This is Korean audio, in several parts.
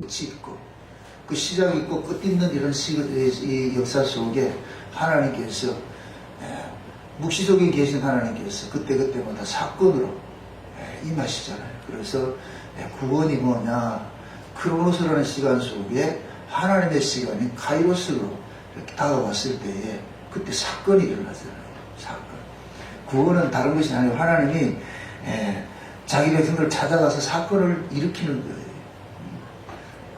끝이 있고 그 시작이 있고 끝 있는 이런 이 역사 속에 하나님께서 묵시 속에 계신 하나님께서 그때그때마다 사건으로 임하시잖아요. 그래서 구원이 뭐냐, 크로노스라는 시간 속에 하나님의 시간이 카이로스로 이렇게 다가왔을 때에 그때 사건이 일어나잖아요. 사건. 구원은 다른 것이 아니고 하나님이 자기 백성들을 찾아가서 사건을 일으키는 거예요.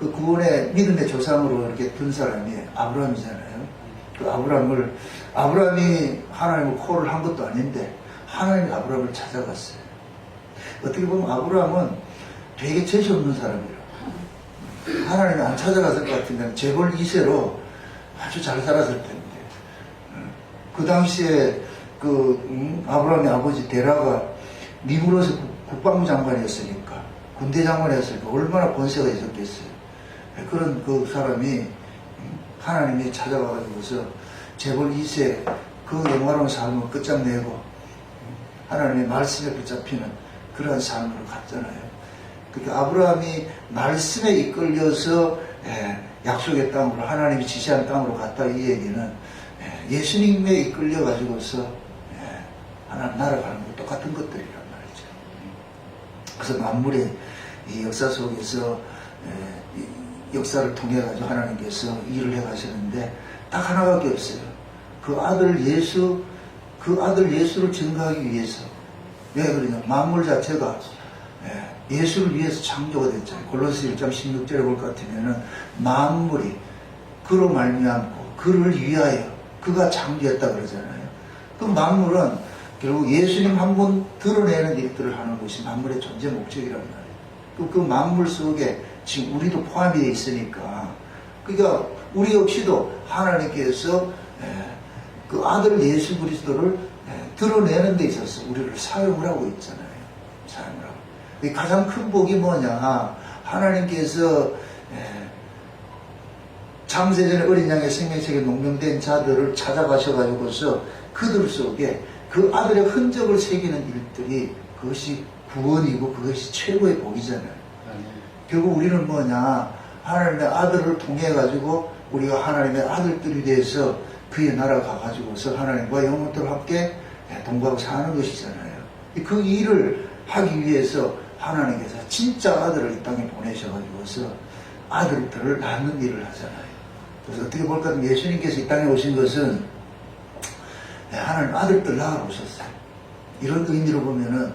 그 구원의 믿음의 조상으로 이렇게 든 사람이 아브라함이잖아요. 그 아브라함이 하나님을 콜을 한 것도 아닌데 하나님이 아브라함을 찾아갔어요. 어떻게 보면 아브라함은 되게 재수 없는 사람이에요. 하나님이 안 찾아갔을 것 같으면 재벌 2세로 아주 잘 살았을 텐데. 그 당시에 아브라함의 아버지 데라가 미브로스 국방부 장관이었으니까, 군대 장관이었으니까 얼마나 권세가 있었겠어요. 그런 그 사람이 하나님이 찾아가가지고서 재벌 2세 그 영화로운 삶을 끝장내고 하나님의 말씀에 붙잡히는 그러한 삶으로 갔잖아요. 그러니까 아브라함이 말씀에 이끌려서 약속의 땅으로, 하나님이 지시한 땅으로 갔다, 이 얘기는 예수님에 이끌려 가지고서 하나님 날아가는 것 똑같은 것들이란 말이죠. 그래서 만물의 이 역사 속에서 역사를 통해 가지고 하나님께서 일을 해 가시는데 딱 하나밖에 없어요. 그 아들 예수를 증거하기 위해서. 왜 그러냐? 만물 자체가 예수를 위해서 창조가 됐잖아요. 골로새 1장 16절에 볼 것 같으면은 만물이 그로 말미암고 그를 위하여 그가 창조했다 그러잖아요. 그 만물은 결국 예수님 한 분 드러내는 일들을 하는 것이 만물의 존재 목적이란 말이에요. 그 만물 속에 지금 우리도 포함이 되어 있으니까, 그러니까 우리 역시도 하나님께서 그 아들 예수 그리스도를 드러내는 데 있어서 우리를 사용을 하고 있잖아요. 사용을 하고. 가장 큰 복이 뭐냐, 하나님께서 창세전에 어린 양의 생명책에 농명된 자들을 찾아가셔가지고서 그들 속에 그 아들의 흔적을 새기는 일들이, 그것이 구원이고 그것이 최고의 복이잖아요. 결국 우리는 뭐냐, 하나님의 아들을 통해 가지고 우리가 하나님의 아들들이 돼서 그의 나라 가가지고서 하나님과 영원토록 함께 동거하고 사는 것이잖아요. 그 일을 하기 위해서 하나님께서 진짜 아들을 이 땅에 보내셔가지고서 아들들을 낳는 일을 하잖아요. 그래서 어떻게 볼까 하면 예수님께서 이 땅에 오신 것은 하나님 아들들 낳아보셨어요. 이런 의미로 보면은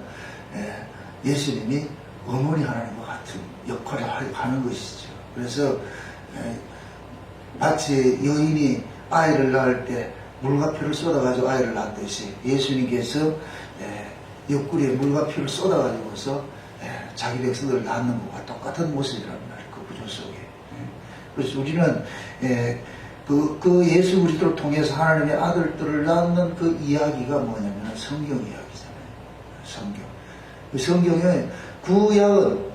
예수님이 어머니 하나님과 같은 역할을 하는 것이죠. 그래서 마치 여인이 아이를 낳을 때 물과 피를 쏟아가지고 아이를 낳듯이 예수님께서 옆구리에 물과 피를 쏟아가지고서 자기 백성들을 낳는 것과 똑같은 모습이란 말이에요. 그 구조 속에. 그래서 우리는 그 예수 그리스도를 통해서 하나님의 아들들을 낳는 그 이야기가 뭐냐면 성경 이야기잖아요. 성경. 그 성경에 구약은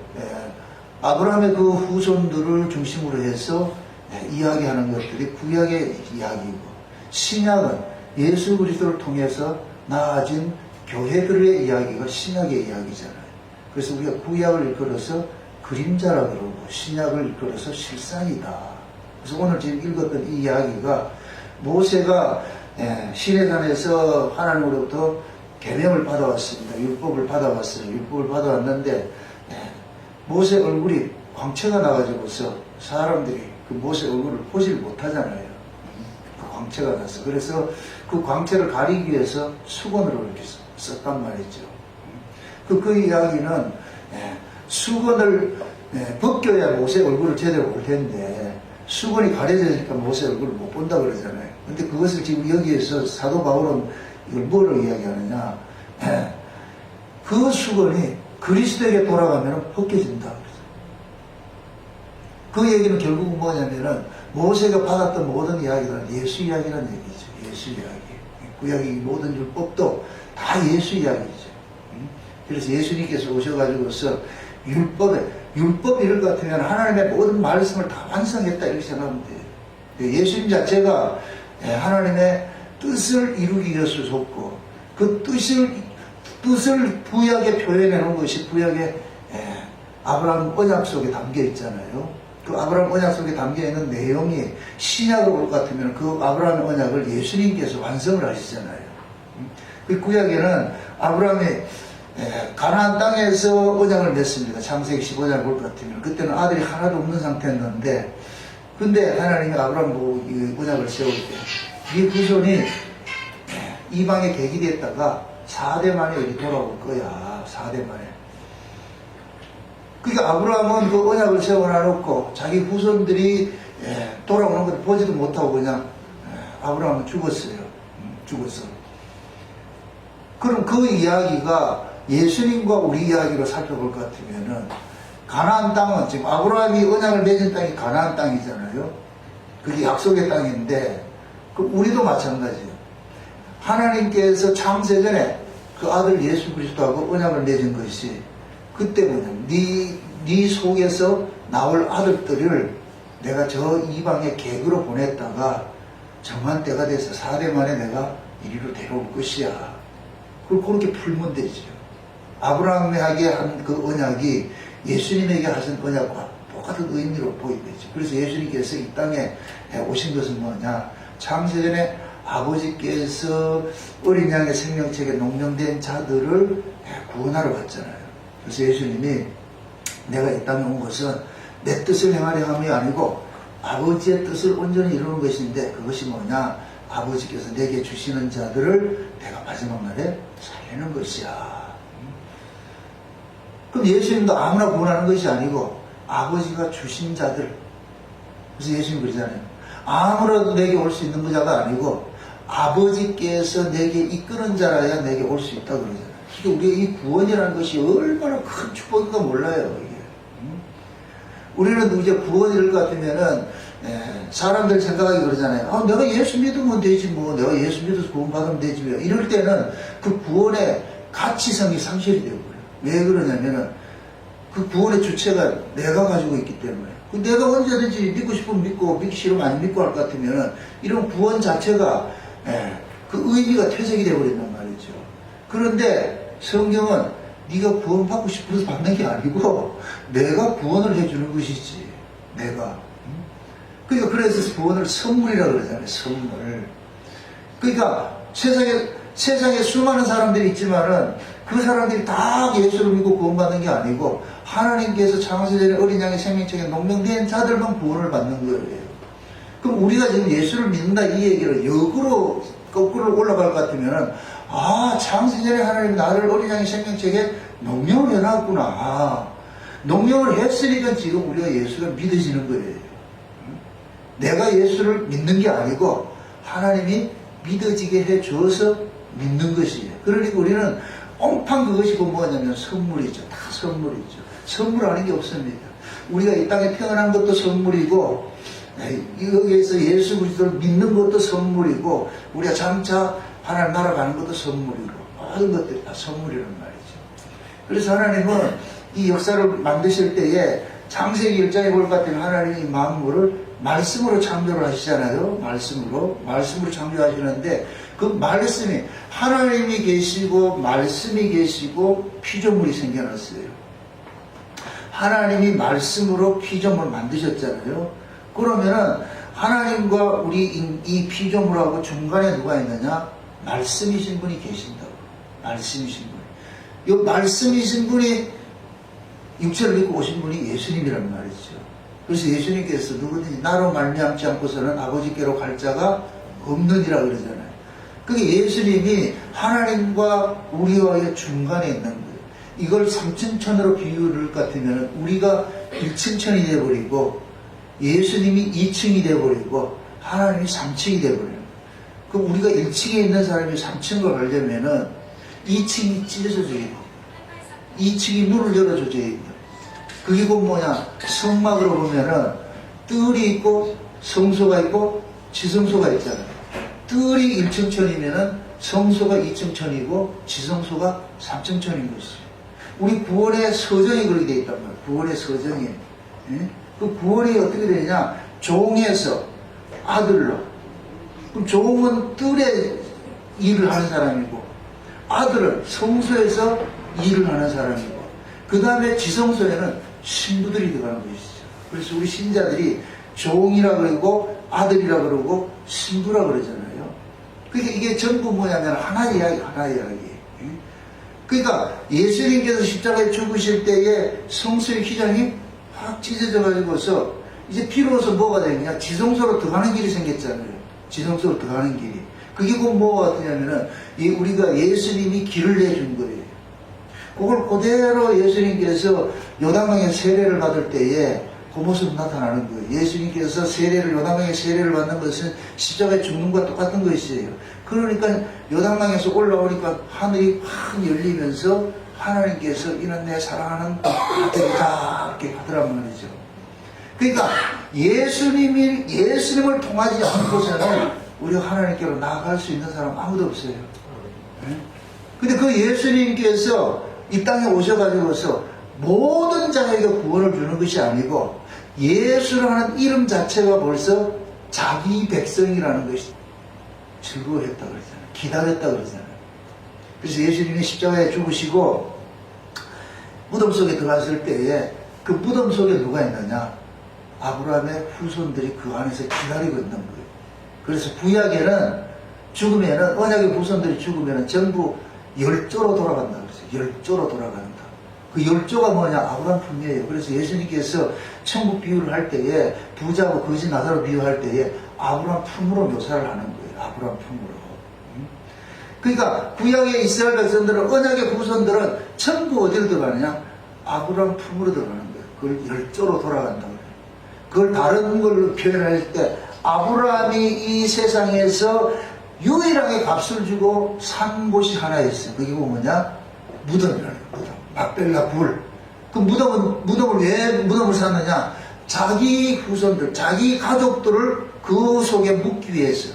아브라함의 그 후손들을 중심으로 해서 이야기하는 것들이 구약의 이야기고, 신약은 예수 그리스도를 통해서 나아진 교회들의 이야기가 신약의 이야기잖아요. 그래서 우리가 구약을 일컬어서 그림자라 그러고 신약을 일컬어서 실상이다. 그래서 오늘 지금 읽었던 이 이야기가 모세가 시내산에서 하나님으로부터 계명을 받아왔습니다. 율법을 받아왔어요. 율법을 받아왔는데 모세 얼굴이 광채가 나가지고서 사람들이 그 모세 얼굴을 보질 못하잖아요. 그 광채가 나서. 그래서 그 광채를 가리기 위해서 수건으로 이렇게 썼단 말이죠. 그 이야기는 수건을 벗겨야 모세 얼굴을 제대로 볼 텐데 수건이 가려지니까 모세 얼굴을 못 본다 그러잖아요. 근데 그것을 지금 여기에서 사도 바울은 이걸 뭐로 이야기하느냐, 그 수건이 그리스도에게 돌아가면 벗겨진다. 그 얘기는 결국은 뭐냐면은 모세가 받았던 모든 이야기는 예수 이야기라는 얘기죠. 예수 이야기. 구약의 모든 율법도 다 예수 이야기죠. 그래서 예수님께서 오셔가지고서 율법 이럴 것 같으면 하나님의 모든 말씀을 다 완성했다 이렇게 생각하면 돼요. 예수님 자체가 하나님의 뜻을 이루기 위해서 줬고, 그 뜻을 구약에 표현해 놓은 것이 구약의 아브라함 언약 속에 담겨 있잖아요. 그 아브라함 언약 속에 담겨있는 내용이 신약으로 올 것 같으면 그 아브라함 언약을 예수님께서 완성을 하시잖아요. 그 구약에는 아브라함이 가나안 땅에서 언약을 맺습니다. 창세기 15장을 볼 것 같으면 그때는 아들이 하나도 없는 상태였는데, 근데 하나님이 아브라함 보고 이 언약을 세울 때 이 후손이 이방에 계기됐다가 4대 만에 여기 돌아올 거야. 4대 만에. 그러니까 아브라함은 그 언약을 세워놔놓고 자기 후손들이 돌아오는 것을 보지도 못하고 그냥 아브라함은 죽었어요. 죽었어. 그럼 그 이야기가 예수님과 우리 이야기로 살펴볼 것 같으면은, 가나안 땅은 지금 아브라함이 언약을 맺은 땅이 가나안 땅이잖아요. 그게 약속의 땅인데, 우리도 마찬가지예요. 하나님께서 창세전에 그 아들 예수 그리스도하고 언약을 맺은 것이, 그때 뭐냐, 네 속에서 나올 아들들을 내가 저 이방의 객으로 보냈다가 정한 때가 돼서 4대 만에 내가 이리로 데려올 것이야. 그렇게 풀면 되죠. 아브라함에게 한 그 언약이 예수님에게 하신 언약과 똑같은 의미로 보이겠죠. 그래서 예수님께서 이 땅에 오신 것은 뭐냐, 창세전에 아버지께서 어린 양의 생명책에 농명된 자들을 구원하러 왔잖아요. 그래서 예수님이 내가 이 땅에 온 것은 내 뜻을 행하려 함이 아니고 아버지의 뜻을 온전히 이루는 것인데, 그것이 뭐냐, 아버지께서 내게 주시는 자들을 내가 마지막 날에 살리는 것이야. 그럼 예수님도 아무나 구원하는 것이 아니고 아버지가 주신 자들. 그래서 예수님 그러잖아요. 아무라도 내게 올 수 있는 자가 아니고 아버지께서 내게 이끄는 자라야 내게 올 수 있다고 그러잖아요. 그러니까 우리가 이 구원이라는 것이 얼마나 큰 축복인가 몰라요, 이게. 우리는 이제 구원일 것 같으면은, 사람들 생각하기 그러잖아요. 내가 예수 믿으면 되지 뭐. 내가 예수 믿어서 구원받으면 되지 뭐. 이럴 때는 그 구원의 가치성이 상실이 되고요. 왜 그러냐면은 그 구원의 주체가 내가 가지고 있기 때문에. 내가 언제든지 믿고 싶으면 믿고 믿기 싫으면 안 믿고 할 것 같으면은 이런 구원 자체가 그 의미가 퇴색이 되어버린단 말이죠. 그런데 성경은 네가 구원받고 싶어서 받는 게 아니고 내가 구원을 해주는 것이지. 내가. 그러니까 그래서 구원을 선물이라고 그러잖아요. 선물. 그러니까 세상에 수많은 사람들이 있지만은 그 사람들이 다 예수를 믿고 구원받는 게 아니고 하나님께서 창세전에 어린 양의 생명책에 농명된 자들만 구원을 받는 거예요. 그럼 우리가 지금 예수를 믿는다 이 얘기를 역으로 거꾸로 올라갈 것 같으면은, 창세전에 하나님이 나를 어린 양의 생명책에 농명을 해놨구나. 농명을 했으니까 지금 우리가 예수가 믿어지는 거예요. 내가 예수를 믿는 게 아니고 하나님이 믿어지게 해줘서 믿는 것이에요. 그러니까 우리는 옹판 그것이고 뭐냐면 선물이죠. 다 선물이죠. 선물하는 게 없습니다. 우리가 이 땅에 태어난 것도 선물이고, 여기에서 예수 그리스도를 믿는 것도 선물이고, 우리가 장차 하나님 나라 가는 것도 선물이고, 모든 것들이 다 선물이란 말이죠. 그래서 하나님은 이 역사를 만드실 때에 창세기 1장에 볼 것 같으면 하나님이 만물을 말씀으로 창조를 하시잖아요. 말씀으로 창조하시는데, 그 말씀이, 하나님이 계시고 말씀이 계시고 피조물이 생겨났어요. 하나님이 말씀으로 피조물 만드셨잖아요. 그러면은 하나님과 우리 이 피조물하고 중간에 누가 있느냐? 말씀이신 분이 계신다고. 말씀이신 분이. 이 말씀이신 분이 육체를 믿고 오신 분이 예수님이란 말이죠. 그래서 예수님께서 누구든지 나로 말미암지 않고서는 아버지께로 갈 자가 없느니라 그러잖아요. 그게 예수님이 하나님과 우리와의 중간에 있는 거예요. 이걸 삼층천으로 비유를 같으면 우리가 1층천이 되어버리고 예수님이 2층이 되어버리고 하나님이 3층이 되어버려요. 그럼 우리가 1층에 있는 사람이 3층으로 가려면은 2층이 찢어져야 돼요. 2층이 문을 열어줘야 돼요. 그게 곧 뭐냐? 성막으로 보면은 뜰이 있고 성소가 있고 지성소가 있잖아요. 뜰이 1층천이면은 성소가 2층천이고 지성소가 3층천인 것이죠. 우리 구원의 서정이 그렇게 되어 있단 말이에요. 구원의 서정이. 예? 그 구원이 어떻게 되냐? 종에서 아들로. 그럼 종은 뜰에 일을 하는 사람이고 아들은 성소에서 일을 하는 사람이고 그 다음에 지성소에는 신부들이 들어가는 것이죠. 그래서 우리 신자들이 종이라 그러고 아들이라 그러고 신부라 그러잖아요. 그러니까 이게 전부 뭐냐면 하나의 이야기, 하나의 이야기. 그러니까 예수님께서 십자가에 죽으실 때에 성소의 기장이 확 찢어져 가지고서 이제 비로소 뭐가 되느냐, 지성소로 들어가는 길이 생겼잖아요. 지성소로 들어가는 길이. 그게 곧 뭐가 되냐면은 우리가 예수님이 길을 내준 거예요. 그걸 그대로 예수님께서 요단강에 세례를 받을 때에 그 모습이 나타나는 거예요. 예수님께서 요단강에 세례를 받는 것은 십자가에 죽는 것과 똑같은 것이에요. 그러니까 요단강에서 올라오니까 하늘이 확 열리면서 하나님께서 이는 내 사랑하는 아들이다 이렇게 하더란 말이죠. 그러니까 예수님을 통하지 않고서는 우리가 하나님께로 나아갈 수 있는 사람 아무도 없어요. 근데 그 예수님께서 이 땅에 오셔가지고서 모든 자에게 구원을 주는 것이 아니고 예수라는 이름 자체가 벌써 자기 백성이라는 것이 즐거워했다 그러잖아요. 기다렸다 그러잖아요. 그래서 예수님이 십자가에 죽으시고 무덤 속에 들어갔을 때에 그 무덤 속에 누가 있느냐? 아브라함의 후손들이 그 안에서 기다리고 있는 거예요. 그래서 구약에는 죽으면은, 언약의 후손들이 죽으면은 전부 열조로 돌아간다 그랬어요. 열조로 돌아간다. 그 열조가 뭐냐? 아브라함 품이에요. 그래서 예수님께서 천국 비유를 할 때에 부자하고 거지 나사로 비유할 때에 아브라함 품으로 묘사를 하는 거예요. 아브라함 품으로. 그러니까 구약의 이스라엘 백성들은, 언약의 후손들은 전부 어디로 들어가느냐? 아브라함 품으로 들어가는 거예요. 그걸 열조로 돌아간다고 해요. 그걸 다른 걸로 표현할 때 아브라함이 이 세상에서 유일하게 값을 주고 산 곳이 하나 있어요. 그게 뭐냐? 무덤이라는 거예요. 무덤. 막벨라 불. 그 무덤을 왜 무덤을 샀느냐? 자기 후손들, 자기 가족들을 그 속에 묻기 위해서.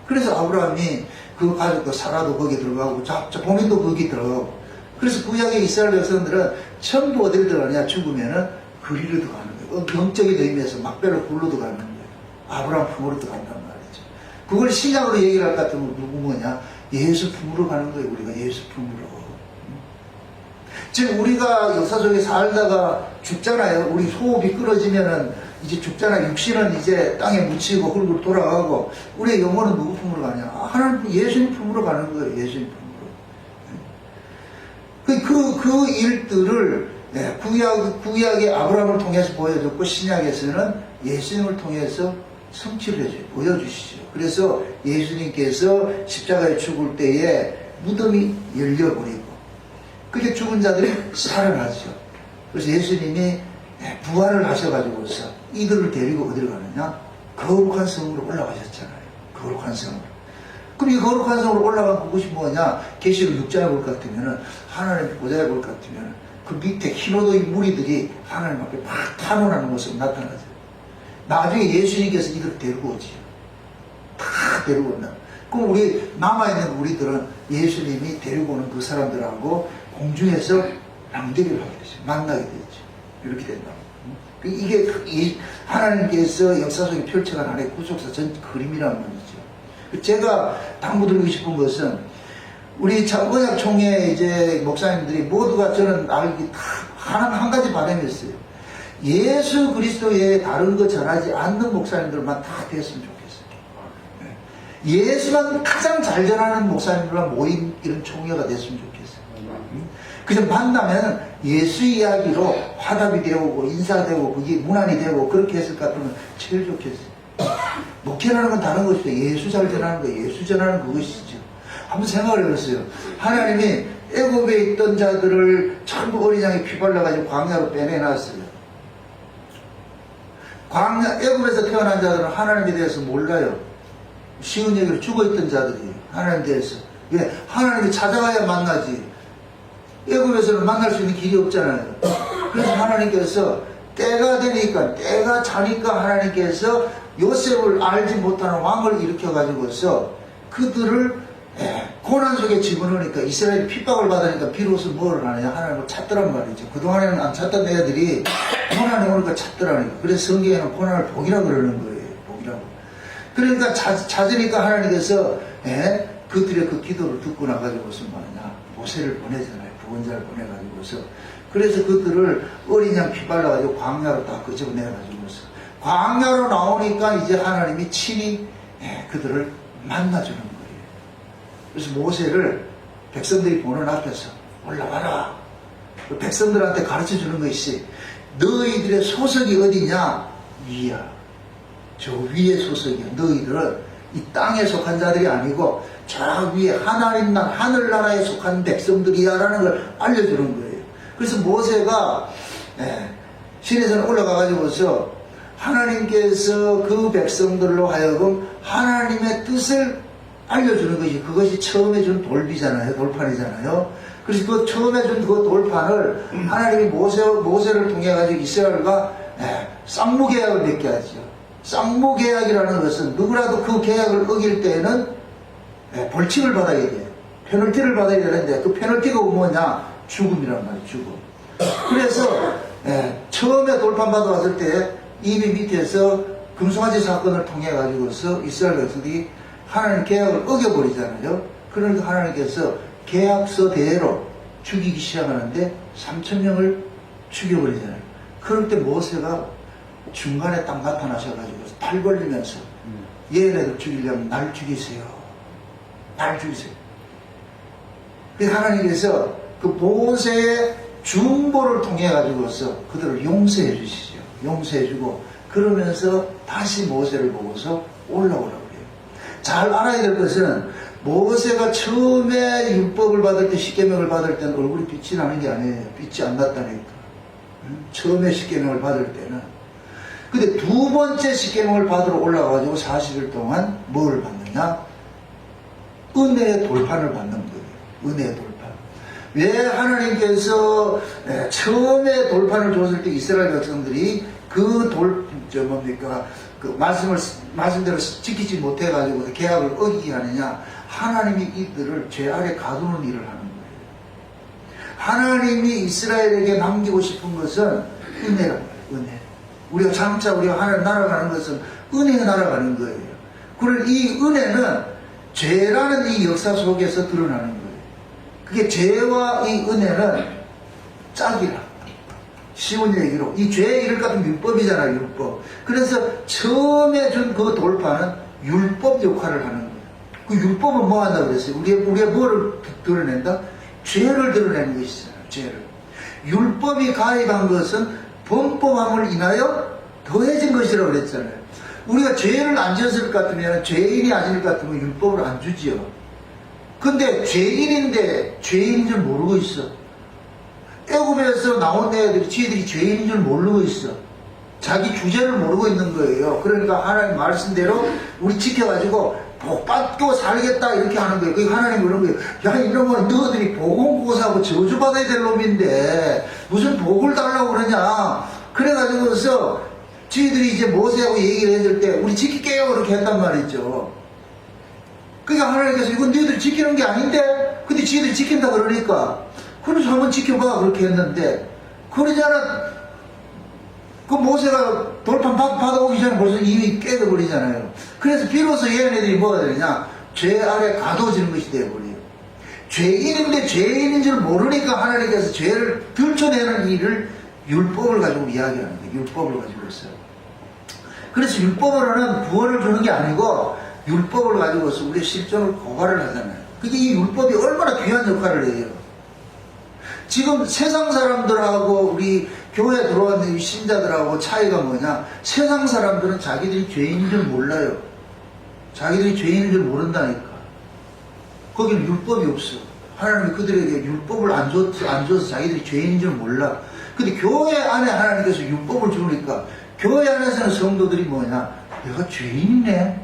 그래서 아브라함이 그 가족도 사라도 거기 들어가고, 본인도 거기 들어가고. 그래서 구약의 이스라엘 백성들은 전부 어디를 들어가냐? 죽으면은 그리로 들어가는 거예요. 영적인 의미에서 막벨라 불로 들어가는 거예요. 아브라함 품으로 들어간단 말이죠. 그걸 신약으로 얘기를 할 것 같으면 누구 뭐냐? 예수 품으로 가는 거예요. 우리가 예수 품으로. 즉 우리가 역사 속에 살다가 죽잖아요. 우리 호흡이 끊어지면은 이제 죽잖아요. 육신은 이제 땅에 묻히고 흙으로 돌아가고, 우리의 영혼은 누구 품으로 가냐? 하나님 예수님 품으로 가는 거예요. 예수님 품으로. 그 일들을 구약의 아브라함을 통해서 보여줬고, 신약에서는 예수님을 통해서 성취를 해줘요. 보여주시죠. 그래서 예수님께서 십자가에 죽을 때에 무덤이 열려버리고, 그렇게 죽은 자들이 살아나죠. 그래서 예수님이 부활을 하셔가지고서 이들을 데리고 어디로 가느냐? 거룩한 성으로 올라가셨잖아요. 거룩한 성으로. 그럼 이 거룩한 성으로 올라간 그것이 뭐냐? 계시록 6장에 볼 것 같으면은, 하나님 보좌에 볼 것 같으면은, 그 밑에 흰옷의 무리들이 하나님 앞에 막 탄원하는 모습이 나타나죠. 나중에 예수님께서 이들을 데리고 오지요. 다 데리고 온다. 그럼 우리, 남아있는 우리들은 예수님이 데리고 오는 그 사람들하고 공중에서 랑대기를 하게 되죠. 만나게 되죠. 이렇게 된다. 이게 하나님께서 역사 속에 펼쳐간 하나의 구속사 전 그림이란 말이죠. 제가 당부드리고 싶은 것은, 우리 언약총회 이제 목사님들이 모두가 저는 알기 한 가지 바람이었어요. 예수 그리스도의 다른 거 전하지 않는 목사님들만 다 됐으면 좋겠어요. 예수만 가장 잘 전하는 목사님들만 모인 이런 총회가 됐으면 좋겠어요. 그래서 만나면 예수 이야기로 화답이 되고 인사되고 그게 문안이 되고 그렇게 했을 것 같으면 제일 좋겠어요. 목회라는 건 다른 것이죠. 예수 잘 전하는 거, 예수 전하는 그것이죠. 한번 생각을 해봤어요. 하나님이 애굽에 있던 자들을 전부 어린 양이 피 발라가지고 광야로 빼내놨어요. 애굽에서 태어난 자들은 하나님에 대해서 몰라요. 쉬운 얘기로 죽어있던 자들이에요. 하나님에 대해서. 왜? 하나님이 찾아가야 만나지. 애굽에서는 만날 수 있는 길이 없잖아요. 그래서 하나님께서 때가 되니까, 때가 차니까 하나님께서 요셉을 알지 못하는 왕을 일으켜가지고서 그들을 고난 속에 집어넣으니까, 이스라엘이 핍박을 받으니까 비로소 뭘 하느냐? 하나님을 찾더란 말이죠. 그동안에는 안 찾던 애들이 고난이 오니까 찾더라니까. 그래서 성경에는 고난을 복이라고 그러는 거예요. 복이라고. 그러니까 찾으니까 하나님께서 그들의 그 기도를 듣고 나가지고서 뭐냐? 모세를 보내잖아요. 구원자를 보내가지고서 그래서 그들을 어린 양 피 발라가지고 광야로 다 끄집어내가지고 광야로 나오니까 이제 하나님이 친히 그들을 만나주는 거예요. 그래서 모세를 백성들이 보는 앞에서 올라와라. 백성들한테 가르쳐 주는 것이 너희들의 소속이 어디냐? 위야. 저 위에 소속이야. 너희들은 이 땅에 속한 자들이 아니고 저 위에 하나님 나라, 하늘나라에 속한 백성들이야 라는 걸 알려주는 거예요. 그래서 모세가 시내산 올라가가지고서 하나님께서 그 백성들로 하여금 하나님의 뜻을 알려주는 것이 그것이 처음에 준 돌비잖아요. 돌판이잖아요. 그래서 그 처음에 준 그 돌판을 하나님이 모세를 통해 가지고 이스라엘과 쌍무계약을 맺게 하죠. 쌍무계약이라는 것은 누구라도 그 계약을 어길 때에는 벌칙을 받아야 돼요. 페널티를 받아야 되는데 그 페널티가 뭐냐? 죽음이란 말이에요. 죽음. 그래서 처음에 돌판 받아왔을 때 이미 밑에서 금송아지 사건을 통해 가지고서 이스라엘 백성들이 하나님 계약을 어겨버리잖아요. 그러니까 하나님께서 계약서대로 죽이기 시작하는데 3,000명을 죽여버리잖아요. 그럴 때 모세가 중간에 딱 나타나셔가지고 팔 벌리면서 얘네들 죽이려면 날 죽이세요. 날 죽이세요. 그래서 하나님께서 그 모세의 중보를 통해 가지고서 그들을 용서해 주시죠. 용서해 주고 그러면서 다시 모세를 보고서 올라오라고 그래요. 잘 알아야 될 것은 모세가 처음에 율법을 받을 때 십계명을 받을 때는 얼굴이 빛이 나는 게 아니에요. 빛이 안 났다니까. 처음에 십계명을 받을 때는. 근데 두 번째 십계명을 받으러 올라가가지고 40일 동안 뭐를 받느냐? 은혜의 돌판을 받는 거예요. 은혜의 돌판. 왜 하나님께서 처음에 돌판을 줬을 때 이스라엘 백성들이 그 말씀대로 지키지 못해가지고 계약을 어기게 하느냐? 하나님이 이들을 죄 아래 가두는 일을 하는 거예요. 하나님이 이스라엘에게 남기고 싶은 것은 은혜란 말이에요. 은혜. 우리가 하나님 날아가는 것은 은혜가 날아가는 거예요. 그리고 이 은혜는 죄라는 이 역사 속에서 드러나는 거예요. 그게 죄와 이 은혜는 짝이라. 쉬운 얘기로. 이 죄의 이를 같은 율법이잖아요, 율법. 그래서 처음에 준 그 돌파는 율법 역할을 하는 거예요. 그 율법은 뭐 한다고 그랬어요? 우리가 뭐를 드러낸다? 죄를 드러내는 것이잖아요, 죄를. 율법이 가입한 것은 범법함을 인하여 더해진 것이라고 그랬잖아요. 우리가 죄를 안 지었을 것 같으면, 죄인이 아닐 것 같으면 율법을 안 주지요. 근데 죄인인데 죄인인 줄 모르고 있어. 애굽에서 나온 애들이 지들이 죄인인 줄 모르고 있어. 자기 주제를 모르고 있는 거예요. 그러니까 하나님 말씀대로 우리 지켜가지고 복 받고 살겠다 이렇게 하는 거예요. 그게 하나님 그런 거예요. 야 이놈은 너희들이 복음고사하고 저주받아야 될 놈인데 무슨 복을 달라고 그러냐. 그래가지고서 지들이 이제 모세하고 얘기를 했을 때 우리 지킬게요 그렇게 했단 말이죠. 그러니까 하나님께서 이건 너희들이 지키는 게 아닌데 근데 지들이 지킨다 그러니까 그래서 한번 지켜봐 그렇게 했는데 그러잖아. 그 모세가 돌판 받아오기 전에 벌써 이미 깨져버리잖아요. 그래서 비로소 얘네들이 뭐가 되느냐? 죄 아래 가둬지는 것이 되어버려요. 죄인인데 죄인인 줄 모르니까 하나님께서 죄를 들춰내는 일을 율법을 가지고 이야기하는 거예요. 율법을 가지고 있어요. 그래서 율법으로는 구원을 주는 게 아니고 율법을 가지고서 우리의 실존을 고발을 하잖아요. 그게 이 율법이 얼마나 귀한 역할을 해요. 지금 세상 사람들하고 우리 교회에 들어왔는 신자들하고 차이가 뭐냐? 세상 사람들은 자기들이 죄인인 줄 몰라요. 자기들이 죄인인 줄 모른다니까. 거기는 율법이 없어. 하나님이 그들에게 율법을 안 줘서 자기들이 죄인인 줄 몰라. 근데 교회 안에 하나님께서 율법을 주니까 교회 안에서는 성도들이 뭐냐? 내가 죄인이네.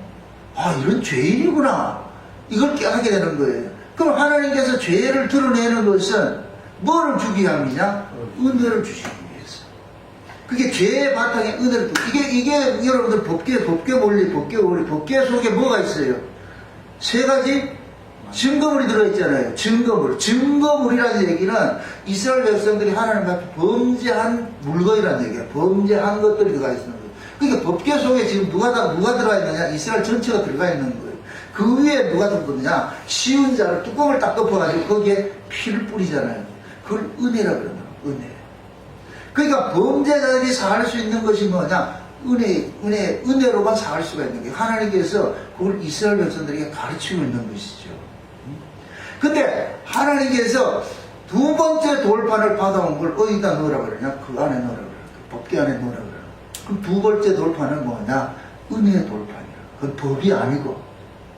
아, 이런 죄인이구나. 이걸 깨닫게 되는 거예요. 그럼 하나님께서 죄를 드러내는 것은 뭐를 주기 위함이냐? 은혜를 주시기 위해서. 그게 죄의 바탕에 은혜를 이게 여러분들 법계 속에 뭐가 있어요? 세 가지 증거물이 들어있잖아요. 증거물이라는 얘기는 이스라엘 백성들이 하나님 앞에 범죄한 물건이라는 얘기예요. 범죄한 것들이 들어가 있는 거예요. 그러니까 법계 속에 지금 누가 들어가 있느냐? 이스라엘 전체가 들어가 있는 거예요. 그 위에 누가 들어있느냐? 쉬운 자를 뚜껑을 딱 덮어가지고 거기에 피를 뿌리잖아요. 그걸 은혜라 그러는 거예요. 은혜. 그러니까 범죄자들이 살 수 있는 것이 뭐냐? 은혜로만 살 수가 있는 게 하나님께서 그걸 이스라엘 백성들에게 가르치고 있는 것이죠. 근데 하나님께서 두 번째 돌판을 받아온 걸 어디다 넣으라고 그러냐? 그 안에 넣으라고 그래요. 그 법궤 안에 넣으라고 그래요. 그럼 두 번째 돌판은 뭐냐? 은혜의 돌판이야. 그건 법이 아니고,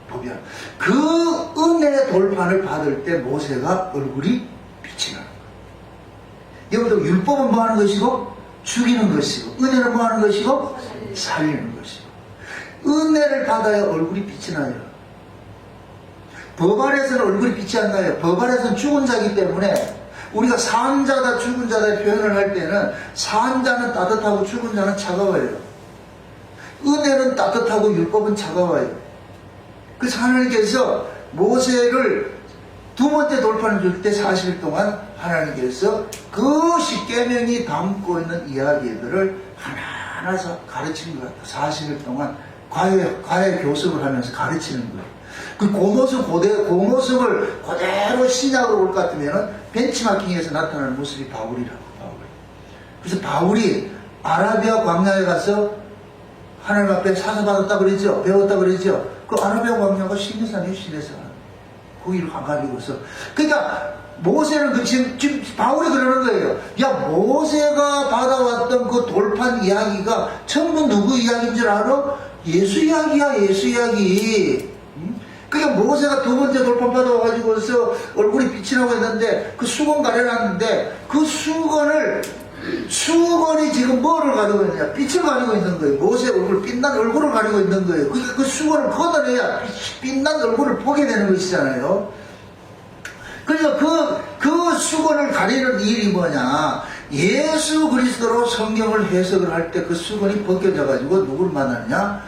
법이 아니고. 그 은혜의 돌판을 받을 때 모세가 얼굴이 빛이 나는 거예요. 여기도 율법은 뭐 하는 것이고? 죽이는 것이고, 은혜는 뭐 하는 것이고? 살리는 것이고. 은혜를 받아야 얼굴이 빛이 나요. 법 안에서는 얼굴이 빛이 안 나요. 법 안에서는 죽은 자이기 때문에 우리가 산 자다 죽은 자다의 표현을 할 때는 산 자는 따뜻하고 죽은 자는 차가워요. 은혜는 따뜻하고 율법은 차가워요. 그래서 하나님께서 모세를 두 번째 돌판을 줄 때 40일 동안 하나님께서 그 십계명이 담고 있는 이야기들을 하나하나 가르치는 것 같아요. 40일 동안 과외 교습을 하면서 가르치는 거예요. 그 모습을 그대로 신약으로 올 것 같으면 벤치마킹에서 나타나는 모습이 바울이라고. 그래서 바울이 아라비아 광야에 가서 하나님 앞에 사사받았다 그러죠. 배웠다 그러죠. 그 아라비아 광야가 시내산이에요. 시내산. 거기를 가가지고서. 그러니까 모세는 지금 바울이 그러는 거예요. 야, 모세가 받아왔던 그 돌판 이야기가 전부 누구 이야기인 줄 알아? 예수 이야기야. 예수 이야기. 그러니까 모세가 두 번째 돌판 받아와가지고서 얼굴이 빛이 나고 있는데 그 수건 가려놨는데 그 수건이 지금 뭐를 가지고 있느냐? 빛을 가지고 있는 거예요. 모세 빛난 얼굴을 가지고 있는 거예요. 그러니까 그 수건을 걷어내야 빛난 얼굴을 보게 되는 것이잖아요. 그러니까 그 수건을 가리는 일이 뭐냐? 예수 그리스도로 성경을 해석을 할 때 그 수건이 벗겨져가지고 누구를 만나느냐?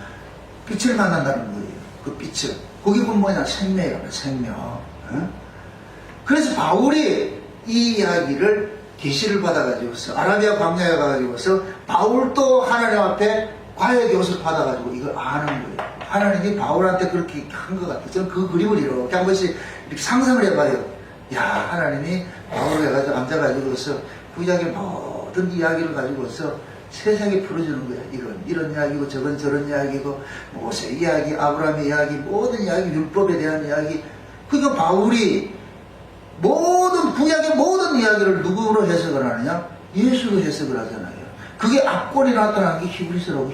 빛을 만난다는 거예요. 그 빛을. 거기 보면 뭐냐? 생명이라고 해요. 생명. 그래서 바울이 이 이야기를 계시를 받아가지고서 아라비아 광야에 가가지고서 바울도 하나님 앞에 과외 교습 받아가지고 이걸 아는 거예요. 하나님이 바울한테 그렇게 한 것 같아요. 저는 그 그림을 이렇게 한 번씩 이렇게 상상을 해봐요. 야, 하나님이 바울을 해가지고 앉아가지고서 구약의 모든 이야기를 가지고서 세상에 풀어주는 거야. 이런 이야기고 저런 이야기고 모세 이야기, 아브라함의 이야기, 모든 이야기, 율법에 대한 이야기. 그러니까 바울이 모든 구약의 모든 이야기를 누구로 해석을 하느냐? 예수로 해석을 하잖아요. 그게 압권이 나타나는 게 히브리서라고.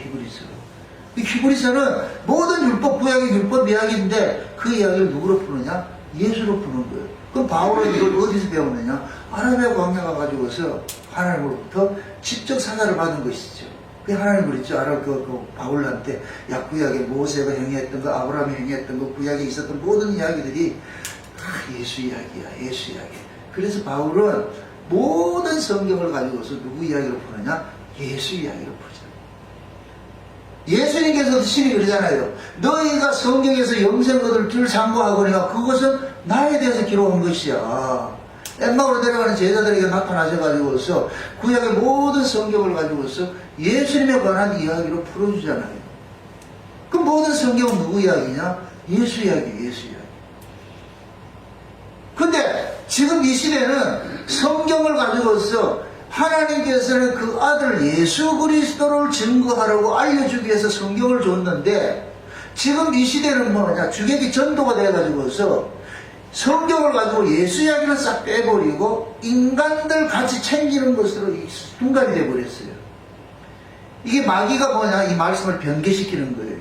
히브리서는 모든 율법, 구약의 율법 이야기인데 그 이야기를 누구로 푸느냐? 예수로 푸는 거예요. 그럼 바울은 이걸 어디서 배웠느냐? 아라비아 광야 가가지고서 하나님으로부터 직접 사자를 받은 것이죠. 그 하나님 그랬죠. 그 바울한테 야, 구약에 모세가 행했던 거, 아브라함이 행했던 거, 구약에 있었던 모든 이야기들이 예수 이야기야. 예수 이야기. 그래서 바울은 모든 성경을 가지고서 누구 이야기로 푸느냐? 예수 이야기로 푸죠. 예수님께서도 신이 그러잖아요. 너희가 성경에서 영생 얻을 줄 상고하거니와 그것은 나에 대해서 기록한 것이야. 엠마오로 내려가는 제자들에게 나타나셔가지고서 구약의 모든 성경을 가지고서 예수님에 관한 이야기로 풀어주잖아요. 그 모든 성경은 누구 이야기냐? 예수 이야기, 예수 이야기. 근데 지금 이 시대는 성경을 가지고서 하나님께서는 그 아들 예수 그리스도를 증거하라고 알려주기 위해서 성경을 줬는데 지금 이 시대는 뭐냐? 주객이 전도가 돼가지고서 성경을 가지고 예수 이야기를 싹 빼버리고 인간들 같이 챙기는 것으로 둔갑이 돼버렸어요. 이게 마귀가 뭐냐? 이 말씀을 변개시키는 거예요.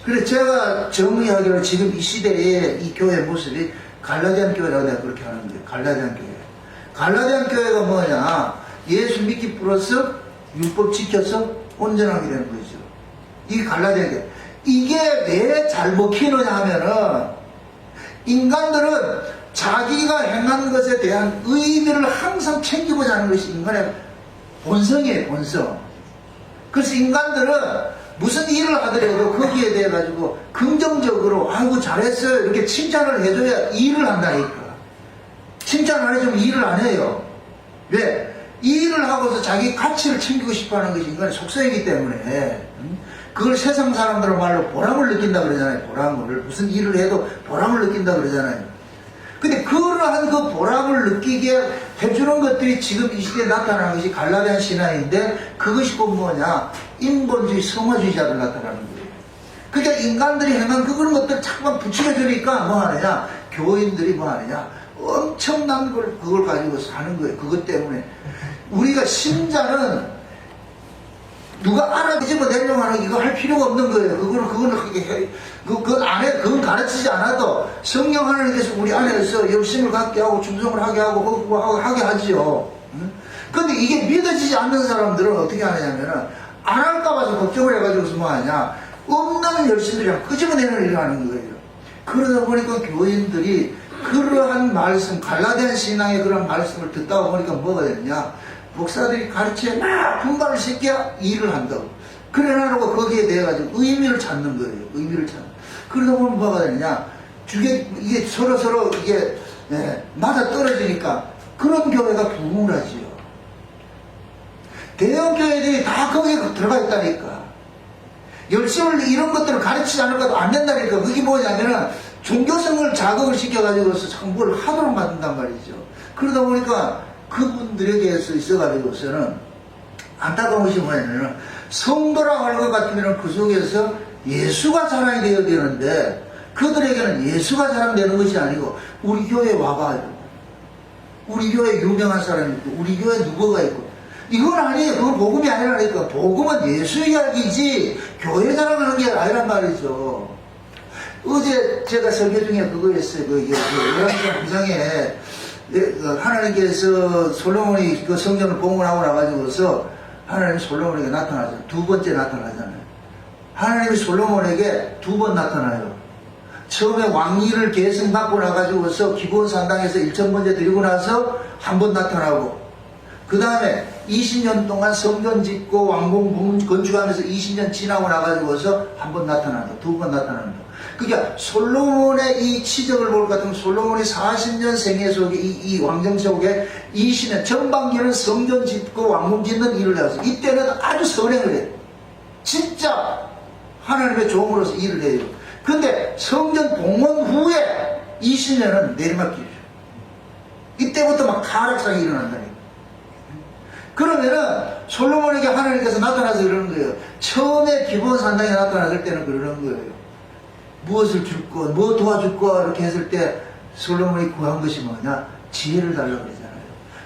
그래서 제가 정의하기로 지금 이 시대의 이 교회 모습이 갈라디안 교회라고 내가 그렇게 하는 거예요. 갈라디안 교회. 갈라디안 교회가 뭐냐? 예수 믿기 플러스 율법 지켜서 온전하게 되는 거죠. 이게 갈라디안 교회. 이게 왜 잘 먹히느냐 하면은 인간들은 자기가 행한 것에 대한 의의를 항상 챙기고자 하는 것이 인간의 본성이에요, 본성. 그래서 인간들은 무슨 일을 하더라도 거기에 대해 가지고 긍정적으로 아이고 잘했어요 이렇게 칭찬을 해줘야 일을 한다니까. 칭찬 안 해주면 일을 안 해요. 왜? 일을 하고서 자기 가치를 챙기고 싶어하는 것이 인간의 속성이기 때문에 그걸 세상 사람들은 말로 보람을 느낀다 그러잖아요. 보람을. 무슨 일을 해도 보람을 느낀다 그러잖아요. 근데 그러한 그 보람을 느끼게 해주는 것들이 지금 이 시대에 나타나는 것이 갈라디아 신앙인데, 그것이 곧 뭐냐? 인본주의, 성화주의자들 나타나는 거예요. 그러니까 인간들이 행한 그런 것들을 자꾸만 부추겨주니까 뭐 하느냐? 교인들이 뭐 하느냐? 엄청난 그걸 가지고 사는 거예요. 그것 때문에. 우리가 신자는 누가 알아듣지고 내려고 하는 이거 할 필요가 없는 거예요. 그건 안 해. 그건 가르치지 않아도 성령 하나님께서 우리 안에서 열심을 갖게 하고 충성을 하게 하고 하게 하지요. 근데 이게 믿어지지 않는 사람들은 어떻게 하느냐면은 안 할까봐 걱정을 해가지고 뭐 하냐? 없는 열심들이랑 끄집어내는 일을 하는 거예요. 그러다 보니까 교인들이 그러한 말씀, 갈라디아 신앙의 그런 말씀을 듣다 보니까 뭐가 되느냐? 목사들이 가르치에 막 분발을 시켜야 일을 한다고. 그래 나라고 거기에 대해 가지고 의미를 찾는 거예요. 의미를 찾는. 그러다 보면 뭐가 되느냐? 이게 서로 이게 맞아 떨어지니까 그런 교회가 부흥하지요. 대형 교회들이 다 거기에 들어가 있다니까. 열심을 이런 것들을 가르치지 않을 것도 안 된다니까. 그게 뭐냐면은 종교성을 자극을 시켜가지고서 참 뭘 하도록 만든단 말이죠. 그러다 보니까 그분들에게 있어가지고서는 안타까운 것이 뭐냐면은 성도라고 할 것 같으면 그 속에서 예수가 자랑이 되어야 되는데 그들에게는 예수가 자랑되는 것이 아니고 우리 교회 와봐. 우리 교회 유명한 사람이 있고 우리 교회 누구가 있고 이건 아니에요. 그건 복음이 아니라니까. 복음은 예수 이야기지 교회 자랑하는 게 아니란 말이죠. 어제 제가 설교 중에 그거 했어요. 요한계시록 9장에 하나님께서 솔로몬이 그 성전을 봉헌하고 나가지고서 하나님이 솔로몬에게 나타나잖아요. 두 번째 나타나잖아요. 하나님이 솔로몬에게 두 번 나타나요. 처음에 왕위를 계승받고 나가지고서 기본 산당에서 1000번째 드리고 나서 한 번 나타나고, 그 다음에 20년 동안 성전 짓고 왕궁 건축하면서 20년 지나고 나가지고서 한 번 나타난다. 두 번 나타난다. 그러니까 솔로몬의 이 치적을 볼 것 같으면 솔로몬이 40년 생애 속에 이 왕정 속에 20년 전반기는 성전 짓고 왕궁 짓는 일을 해서 이때는 아주 선행을 해요. 진짜 하나님의 종으로서 일을 해요. 근데 성전 봉헌 후에 20년은 내리막길이죠. 이때부터 막 타락상이 일어난다니까. 그러면은 솔로몬에게 하나님께서 나타나서 그러는 거예요. 처음에 기본 산당에 나타났을 때는 그러는 거예요. 무엇을 줄 거, 뭐 도와줄 거 이렇게 했을 때 솔로몬이 구한 것이 뭐냐? 지혜를 달라고 그러잖아요.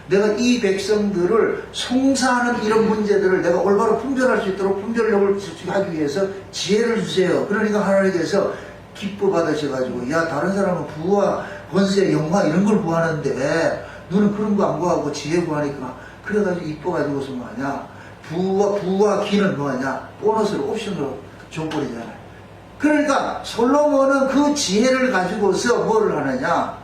내가 이 백성들을 송사하는 이런 문제들을 내가 올바로 분별할 수 있도록 분별력을 하기 위해서 지혜를 주세요. 그러니까 하나님께서 기뻐 받으셔가지고, 야, 다른 사람은 부와 권세, 영화 이런 걸 구하는데 너는 그런 거 안 구하고 지혜 구하니까 그래가지고 이뻐가지고서 뭐하냐? 부와 기는 뭐하냐? 보너스로 옵션으로 줘버리잖아요. 그러니까 솔로몬은 그 지혜를 가지고서 뭐를 하느냐?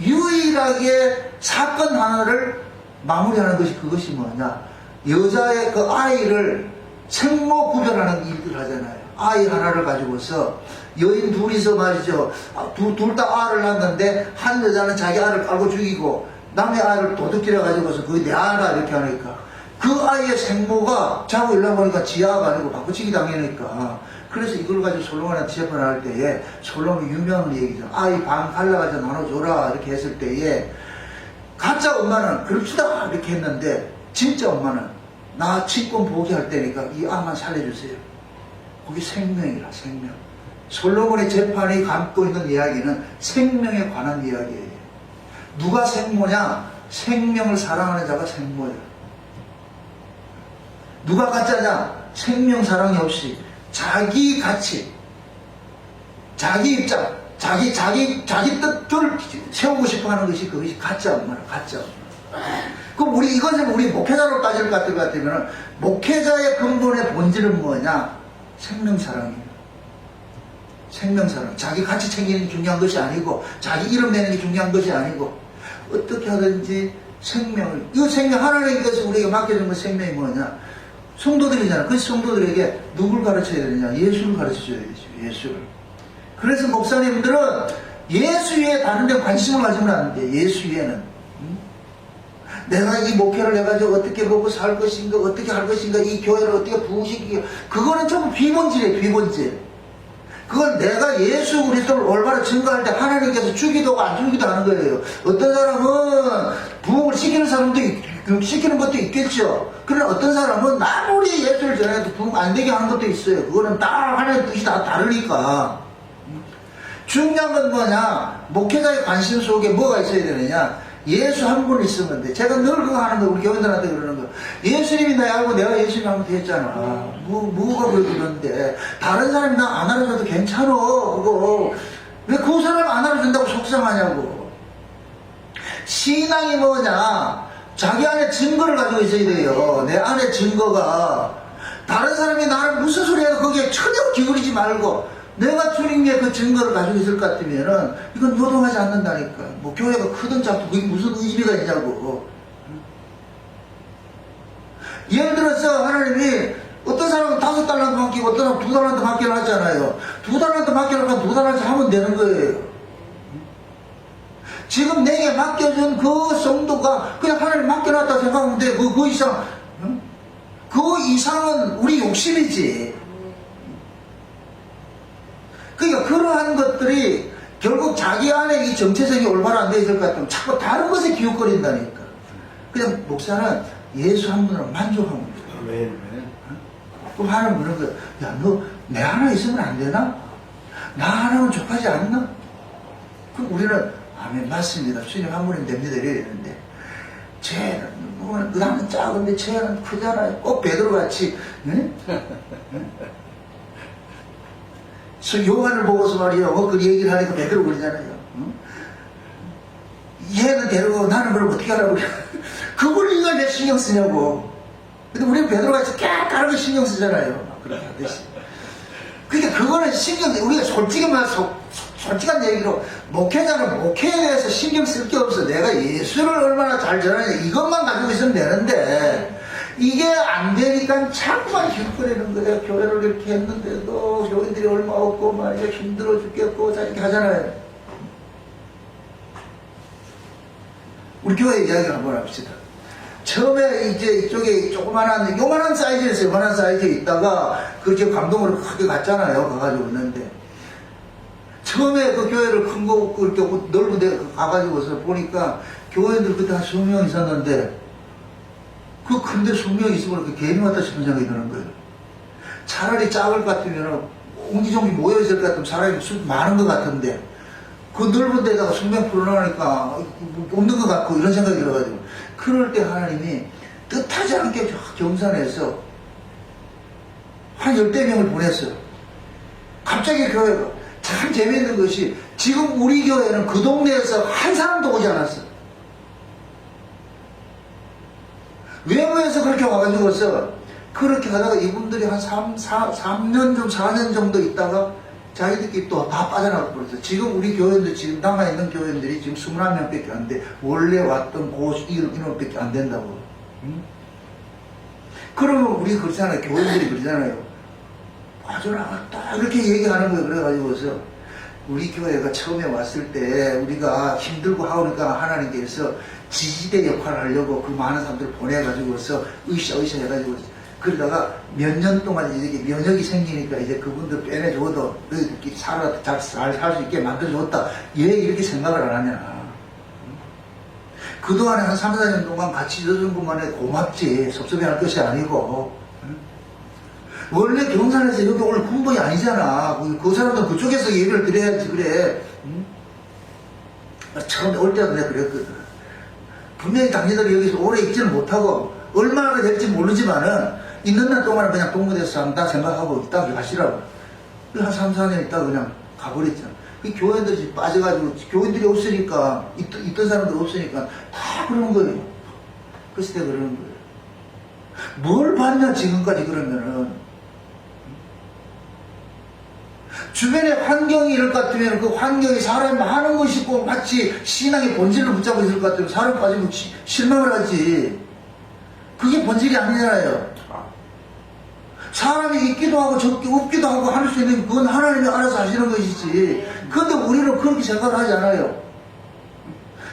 유일하게 사건 하나를 마무리하는 것이 그것이 뭐냐? 여자의 그 아이를 생모 구별하는 일들 하잖아요. 아이 하나를 가지고서 여인 둘이서 말이죠. 둘 다 알을 낳는데 한 여자는 자기 알을 깔고 죽이고 남의 아이를 도둑질해 가지고서 그게 내 아이다 이렇게 하니까 그 아이의 생모가 자고 일어나보니까 지아가 아니고 바꾸치기 당하니까, 그래서 이걸 가지고 솔로몬한테 재판할 때에 솔로몬이 유명한 얘기죠. 아이 반 갈라가지고 나눠줘라 이렇게 했을 때에 가짜 엄마는 그럽시다 이렇게 했는데 진짜 엄마는 나 친권 포기할 때니까 이 아만 살려주세요. 거기 생명이라 생명. 솔로몬의 재판이 담고 있는 이야기는 생명에 관한 이야기예요. 누가 생모냐? 생명을 사랑하는 자가 생모야. 누가 가짜냐? 생명 사랑이 없이 자기 가치, 자기 입장, 자기 뜻을 세우고 싶어 하는 것이 그것이 가짜 엄마라, 가짜 엄마. 그럼 이것을 우리 목회자로 따질 것 같으면 목회자의 근본의 본질은 뭐냐? 생명 사랑이에요. 생명 사랑. 자기 가치 챙기는 게 중요한 것이 아니고, 자기 이름 내는 게 중요한 것이 아니고, 어떻게 하든지 생명을, 이 생명, 하나님께서 우리에게 맡겨준 그 생명이 뭐냐? 성도들이잖아. 그 성도들에게 누굴 가르쳐야 되느냐? 예수를 가르쳐줘야 되죠. 예수를. 그래서 목사님들은 예수 외에 다른 데 관심을 가지면 안 돼. 예수 외에는. 내가 이 목회를 해가지고 어떻게 보고 살 것인가, 어떻게 할 것인가, 이 교회를 어떻게 부흥시키기, 그거는 전부 비본질이에요. 비본질. 그건 내가 예수 그리스도를 올바로 증거할 때 하나님께서 주기도 하고 안 주기도 하는 거예요. 어떤 사람은 부흥을 시키는 사람도 시키는 것도 있겠죠. 그러나 어떤 사람은 아무리 예수를 전해도 부흥 안 되게 하는 것도 있어요. 그거는 다 하나님의 뜻이 다 다르니까. 중요한 건 뭐냐? 목회자의 관심 속에 뭐가 있어야 되느냐? 예수 한 분 있으면 돼. 제가 늘 그거 하는 거, 우리 교인들한테 그러는 거. 예수님이 나 알고 내가 예수님 하면 됐잖아. 뭐가 그러는데. 다른 사람이 나 안 알아줘도 괜찮아. 그거. 왜 그 사람 안 알아준다고 속상하냐고. 신앙이 뭐냐? 자기 안에 증거를 가지고 있어야 돼요. 내 안에 증거가. 다른 사람이 나를 무슨 소리 해도 거기에 전혀 기울이지 말고, 내가 주님의 그 증거를 가지고 있을 것 같으면은, 이건 요동하지 않는다니까. 뭐, 교회가 크든 작든 그게 무슨 의미가 있냐고. 예를 들어서 하나님이 어떤 사람은 5달란트 맡기고 어떤 사람은 2달란트 맡기를 하잖아요. 2달란트 맡기를 하면 2달란트 하면 되는 거예요. 지금 내게 맡겨준 그 정도가 그냥 하나님 맡겨놨다 생각하면 돼. 그 이상, 그 이상은 우리 욕심이지. 그러니까 그러한 것들이 결국 자기 안에 이 정체성이 올바로 안 되어 있을 것 같으면 자꾸 다른 것에 기웃거린다니까. 그냥 목사는 예수 한 분으로 만족하면 돼. 그럼 하나님 그런 거야. 야, 너 내 하나 있으면 안 되나? 나 하나면 족하지 않나? 그럼 우리는 아멘 맞습니다. 주님 한 분이면 됩니다. 이래야 되는데 쟤는 나는 작은데 쟤는 크잖아요. 꼭 베드로같이 응? 요한을 보고서 말이에요. 그 얘기를 하니까 베드로 그러잖아요. 응? 얘는 데리고 나는 그럼 어떻게 하라고 그래. 그걸 네가 왜 신경 쓰냐고. 근데 우리는 베드로같이 다른 거 신경 쓰잖아요. 그렇게 하듯이. 그러니까 그거는 우리가 솔직한 얘기로 목회자는 목회에 대해서 신경 쓸 게 없어. 내가 예수를 얼마나 잘 전하냐 이것만 가지고 있으면 되는데 이게 안 되니까 자꾸만 기웃거리는 거예요. 교회를 이렇게 했는데도 교인들이 얼마 없고 막 이제 힘들어 죽겠고 이렇게 하잖아요. 우리 교회 이야기를 한번 합시다. 처음에 이제 이쪽에 요만한 사이즈였어요. 요만한 사이즈에 있다가 그렇게 감동으로 크게 갔잖아요. 가가지고 있는데 처음에 그 교회를 큰 거 그렇게 넓은 데 가가지고서 보니까 교회들 그때 한 20명 있었는데 그 큰데 20명 있으면 그 개미 왔다 싶은 생각이 드는 거예요. 차라리 작을 것 같으면 옹기종기 모여있을 것 같으면 사람이 많은 것 같은데 그 넓은 데다가 20명 풀어놓으니까 없는 것 같고 이런 생각이 들어가지고 그럴 때 하나님이 뜻하지 않게 경산에서 한 10대 명을 보냈어요. 갑자기 교회가 참 재미있는 것이 지금 우리 교회는 그 동네에서 한 사람도 오지 않았어. 외부에서 그렇게 와가지고서 그렇게 하다가 이분들이 한 3년 좀 4년 정도 있다가 자기들끼리 또 다 빠져나가 버렸어. 지금 우리 교회들 지금 남아있는 교회들이 지금 21명밖에 안 돼. 원래 왔던 인원밖에 안 된다고. 응? 그러면 우리 그렇잖아요. 교회들이 그러잖아요. 빠져나갔다. 이렇게 얘기하는 거예요. 그래가지고서 우리 교회가 처음에 왔을 때 우리가 힘들고 하니까 하나님께서 지지대 역할을 하려고 그 많은 사람들을 보내가지고서 으쌰으쌰 해가지고 그러다가 몇 년 동안 이제 면역이 생기니까 이제 그분들 빼내줘도 너희들끼리 잘 살 수 있게 만들어줬다. 왜 이렇게 생각을 안 하냐. 그동안에 한 3, 4년 동안 같이 있어준 것만에 고맙지. 섭섭해할 것이 아니고. 원래 경산에서 여기 올 군번이 아니잖아. 그 사람도 그쪽에서 예배를 드려야지 그래. 처음에 올 때도 내가 그랬거든. 분명히 당신들이 여기서 오래 있지는 못하고 얼마나 될지 모르지만은 있는 날 동안은 그냥 동무대에서 한다 생각하고 딱 가시라고. 한 3, 4년 있다가 그냥 가버렸잖아. 그 교인들이 빠져가지고 교인들이 없으니까 있던 사람들 없으니까 다 그러는 거예요. 그래서 내가 그러는 거예요. 뭘 봤냐 지금까지 그러면은. 주변의 환경이 이럴 것 같으면 그 환경이 사람이 하는 것이 꼭 마치 신앙의 본질을 붙잡고 있을 것 같으면 사람 빠지면 실망을 하지. 그게 본질이 아니잖아요. 사람이 있기도 하고 없기도 하고 할 수 있는 그건 하나님이 알아서 하시는 것이지. 그런데 우리는 그렇게 생각을 하지 않아요.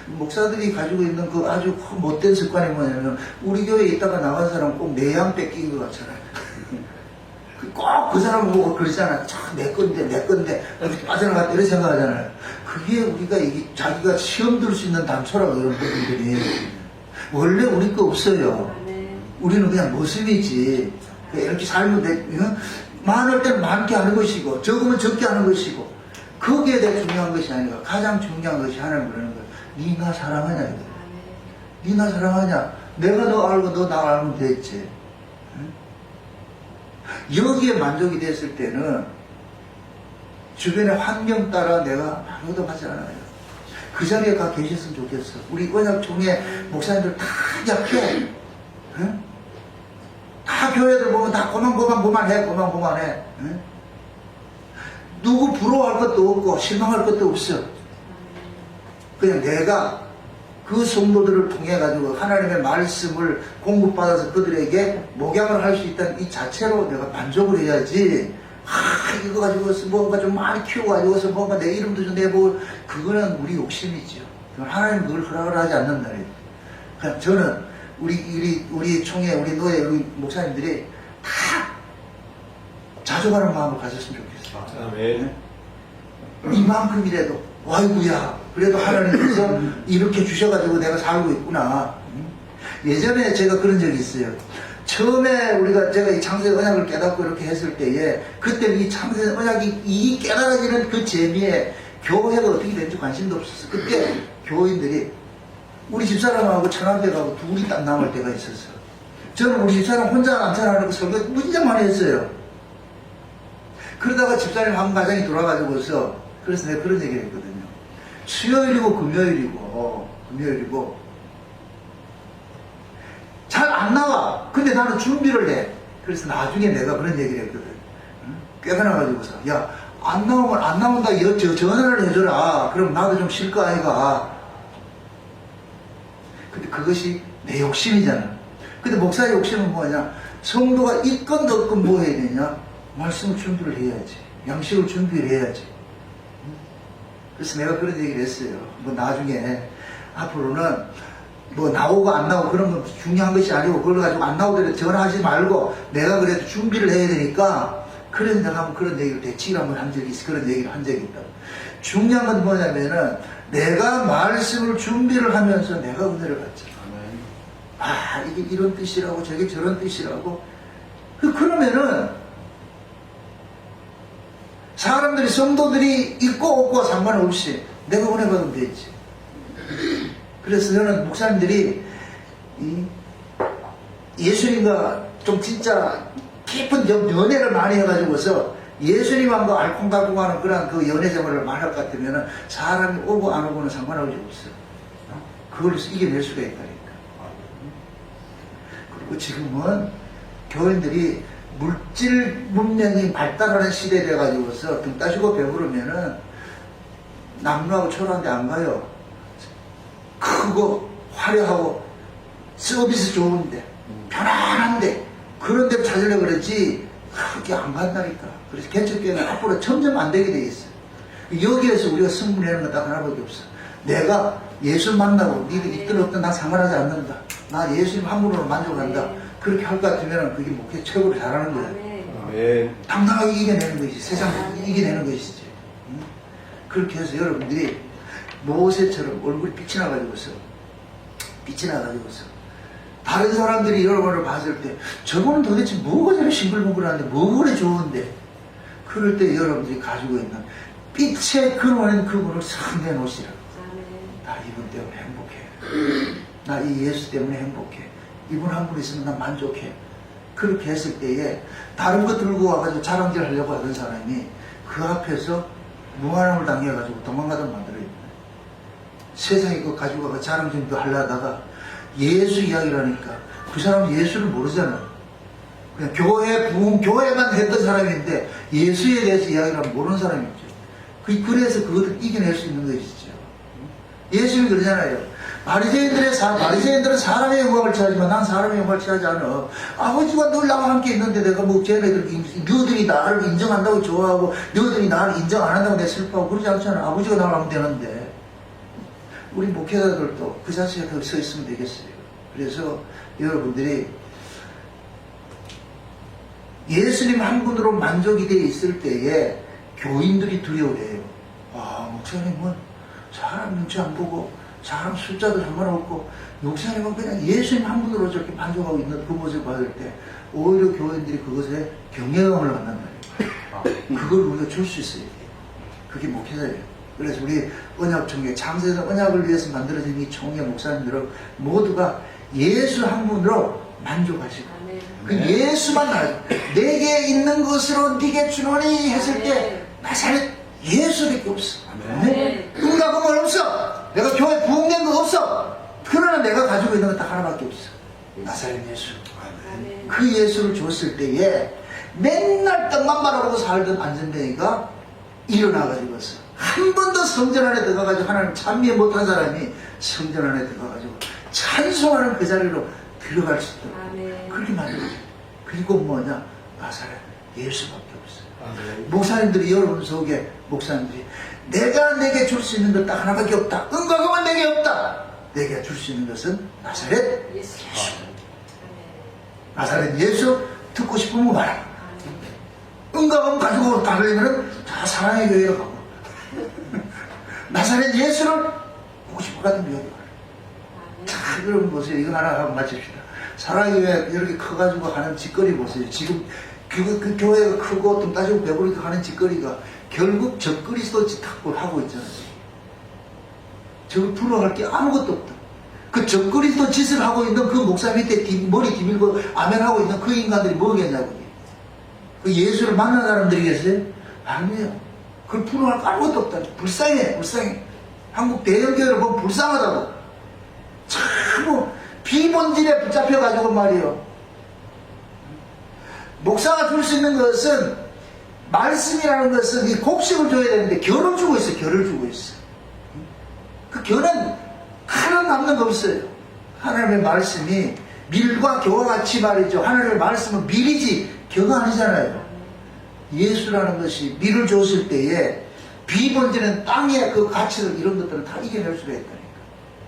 목사들이 가지고 있는 그 아주 못된 습관이 뭐냐면 우리 교회에 있다가 나간 사람 꼭 내양 뺏긴 것 같잖아요. 꼭 그 사람 보고 그러잖아. 참, 내 건데, 이렇게 빠져나갔다, 이렇게 생각하잖아요. 그게 우리가, 자기가 시험 들 수 있는 단초라고, 이런 분들이. 원래 우리 거 없어요. 우리는 그냥 모습이지. 이렇게 살면 돼. 많을 때는 많게 하는 것이고, 적으면 적게 하는 것이고, 거기에 대해 중요한 것이 아니라, 가장 중요한 것이 하나님 그러는 거야. 니나 사랑하냐, 이거. 니나 사랑하냐. 내가 너 알고 너 나 알면 됐지. 여기에 만족이 됐을 때는 주변의 환경 따라 내가 아무도 하지 않아요. 그 자리에 가 계셨으면 좋겠어. 우리 언약총회 목사님들 다 약해. 응? 다 교회들 보면 다 고만해. 응? 누구 부러워할 것도 없고 실망할 것도 없어. 그냥 내가 그 성도들을 통해 가지고 하나님의 말씀을 공급받아서 그들에게 목양을 할 수 있다는 이 자체로 내가 만족을 해야지. 이거 가지고서 뭔가 좀 많이 키워가지고서 뭔가 내 이름도 좀 내보고, 그거는 우리 욕심이죠. 하나님 그걸 허락을 하지 않는다. 그냥 저는 우리 총회, 우리 노예, 우리 목사님들이 다 자족하는 마음을 가졌으면 좋겠어요. 아멘. 이만큼이라도, 아이고야, 그래도 하나님께서 이렇게 주셔가지고 내가 살고 있구나. 예전에 제가 그런 적이 있어요. 처음에 제가 이 창세 언약을 깨닫고 이렇게 했을 때에, 그때 이 창세 언약이 이 깨달아지는 그 재미에 교회가 어떻게 되는지 관심도 없었어. 그때 교인들이 우리 집사람하고 천안백하고 둘이 딱 남을 때가 있었어. 저는 우리 집사람 혼자 남편하는 거 설교 무진장 많이 했어요. 그러다가 집사님 한 가정이 돌아가지고서, 그래서 내가 그런 얘기를 했거든요. 수요일이고 금요일이고 잘 안 나와. 근데 나는 준비를 해. 그래서 나중에 내가 그런 얘기를 했거든. 꿰어나가지고서, 야, 안 나온다, 전화를 해줘라. 그럼 나도 좀 쉴 거 아이가. 근데 그것이 내 욕심이잖아. 근데 목사의 욕심은 뭐냐? 성도가 있건 없건 뭐 해야 되냐? 말씀을 준비를 해야지. 양식을 준비를 해야지. 그래서 내가 그런 얘기를 했어요. 뭐 나중에 앞으로는 뭐 나오고 안 나오고 그런 건 중요한 것이 아니고, 그걸 가지고 안 나오더라도 전화하지 말고 내가 그래도 준비를 해야 되니까, 그래서 내가 한번 그런 얘기를 대치를 한번 한 적이 있어. 그런 얘기를 한 적이 있다. 중요한 건 뭐냐면은 내가 말씀을 준비를 하면서 내가 은혜를 받잖아. 이게 이런 뜻이라고 저게 저런 뜻이라고. 그러면은 사람들이, 성도들이 있고 없고 상관없이 내가 은혜 받으면 되지. 그래서 저는 목사님들이 예수님과 좀 진짜 깊은 연애를 많이 해가지고서 예수님하고 알콩달콩하는 그런 그 연애 생활을 많이 할 것 같으면 사람이 오고 안 오고는 상관없이 없어. 그걸 이겨낼 수가 있다니까. 그리고 지금은 교인들이 물질 문명이 발달하는 시대에 돼가지고서 등 따시고 배부르면은 남루하고 초라한데 안 가요. 크고 화려하고 서비스 좋은데 편안한데 그런 데 찾으려고 그러지 그렇게 안 간다니까. 그래서 개척교회는 앞으로 점점 안 되게 돼 있어요. 여기에서 우리가 승부내는 건 딱 하나밖에 없어. 내가 예수 만나고 니들 있든 없든 난 상관하지 않는다. 나 예수님 한 분으로 만족한다. 그렇게 할 것 같으면 그게 목회 최고로 잘하는 거야. 아멘. 당당하게 이겨내는 것이지. 세상을 이겨내는 것이지. 그렇게 해서 여러분들이 모세처럼 얼굴이 빛이 나가지고서 다른 사람들이 여러분을 봤을 때 저거는 도대체 뭐가 저렇게 싱글벙글한데 뭐가 그래 좋은데, 그럴 때 여러분들이 가지고 있는 빛의 근원인 그분을 싹 내놓으시라. 나 이분 때문에 행복해. 나 이 예수 때문에 행복해. 이분 한 분 있으면 난 만족해. 그렇게 했을 때에 다른 거 들고 와가지고 자랑질 하려고 하던 사람이 그 앞에서 무한함을 당해가지고 도망가다 만들어요. 세상에 그거 가지고 와서 자랑질도 하려다가 예수 이야기를 하니까 그 사람은 예수를 모르잖아. 그냥 교회, 부흥, 교회만 했던 사람인데 예수에 대해서 이야기를 하면 모르는 사람이죠. 그래서 그것을 이겨낼 수 있는 것이죠. 예수님이 그러잖아요. 바리새인들은 사람의 영광을 취하지만 난 사람의 영광을 취하지 않아. 아버지가 늘 나와 함께 있는데 내가 뭐 너희들이 나를 인정한다고 좋아하고 너희들이 나를 인정 안 한다고 내가 슬퍼하고 그러지 않잖아. 아버지가 나를 하면 되는데. 우리 목회자들도 그 자세에 거기 서 있으면 되겠어요. 그래서 여러분들이 예수님 한 분으로 만족이 되어 있을 때에 교인들이 두려워해요. 아, 목사님은 사람 눈치 안 보고 사람 숫자도 상관없고 목사님은 그냥 예수님 한 분으로 저렇게 만족하고 있는 그 모습을 받을 때 오히려 교인들이 그것에 경외감을 갖는단 말이에요. 그걸 우리가 줄 수 있어요. 그게 목회자예요. 그래서 우리 언약총회, 창세에서 언약을 위해서 만들어진 이 총회 목사님들은 모두가 예수 한 분으로 만족하시고 그 예수만 나아요. 내게 있는 것으로 네게 주노니 했을 때 나사렛 예수밖에 없어. 응답은 없어. 내가 교회 부흥된 거 없어. 그러나 내가 가지고 있는 건 딱 하나밖에 없어. 나사렛 예수. 그 예수를 줬을 때에 맨날 떡만 바라보고 살던 안전뱅이가 일어나가지고서 한 번 더 성전 안에 들어가가지고 하나님 찬미에 못한 사람이 성전 안에 들어가가지고 찬송하는 그 자리로 들어갈 수 있도록 그렇게 만들어요. 그리고 뭐냐? 나사렛 예수밖에 없어요. 목사님들이 여러분 속에 목사님들이 내가 내게 줄 수 있는 것 딱 하나밖에 없다. 은과금은 내게 없다. 내게 줄 수 있는 것은 나사렛 예수. 나사렛 예수 듣고 싶으면 말아. 은과금 가지고 다니면은 다 사랑의 교회로 가고 나사렛 예수를 보고 싶어 가는 교회로 가요. 자, 여러분 보세요. 이거 하나 하고 마칩시다. 사랑의 교회 이렇게 커가지고 하는 짓거리 보세요. 지금 그 교회가 크고 돈 따지고 배부르게 하는 짓거리가 결국 적그리스도 짓하고 하고 있잖아요. 저걸 부러워할 게 아무것도 없다. 그 적그리스도 짓을 하고 있는 그 목사 밑에 머리 뒤밀고 아멘하고 있는 그 인간들이 뭐겠냐고. 그 예수를 만난 사람들이겠어요? 아니에요. 그걸 부러워할 거 아무것도 없다. 불쌍해, 불쌍해. 한국 대형교회를 보면 불쌍하다고. 참 비본질에 붙잡혀가지고 말이에요. 목사가 줄 수 있는 것은 말씀이라는 것은 이 곡식을 줘야 되는데 결을 주고 있어. 결을 주고 있어. 그 결은 하나 남는 거 없어요. 하나님의 말씀이 밀과 겨와 같이 말이죠. 하나님의 말씀은 밀이지 겨가 아니잖아요. 예수라는 것이 밀을 줬을 때에 비본질은 땅의 그 가치들 이런 것들은 다 이겨낼 수가 있다니까.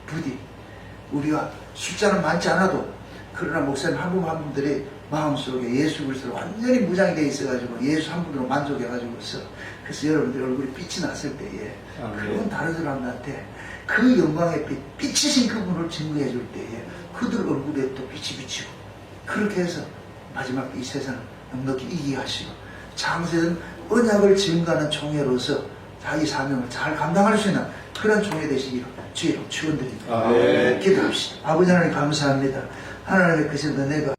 부디 우리가 숫자는 많지 않아도 그러나 목사님 한 분 한 분들이 마음속에 예수 그리스도로 완전히 무장이 되어 있어가지고 예수 한 분으로 만족해가지고서 그래서 여러분들 얼굴에 빛이 났을 때에 그런 다른 사람들한테 그 영광의 빛, 빛이신 그분을 증거해 줄 때에 그들 얼굴에 또 빛이 비치고 그렇게 해서 마지막 이 세상을 넉넉히 이기게 하시고 창세는 언약을 증거하는 총회로서 자기 사명을 잘 감당할 수 있는 그런 총회 되시기로 주의로 축원드립니다. 기도합시다. 아버지 하나님 감사합니다. 하나님의 그 은혜가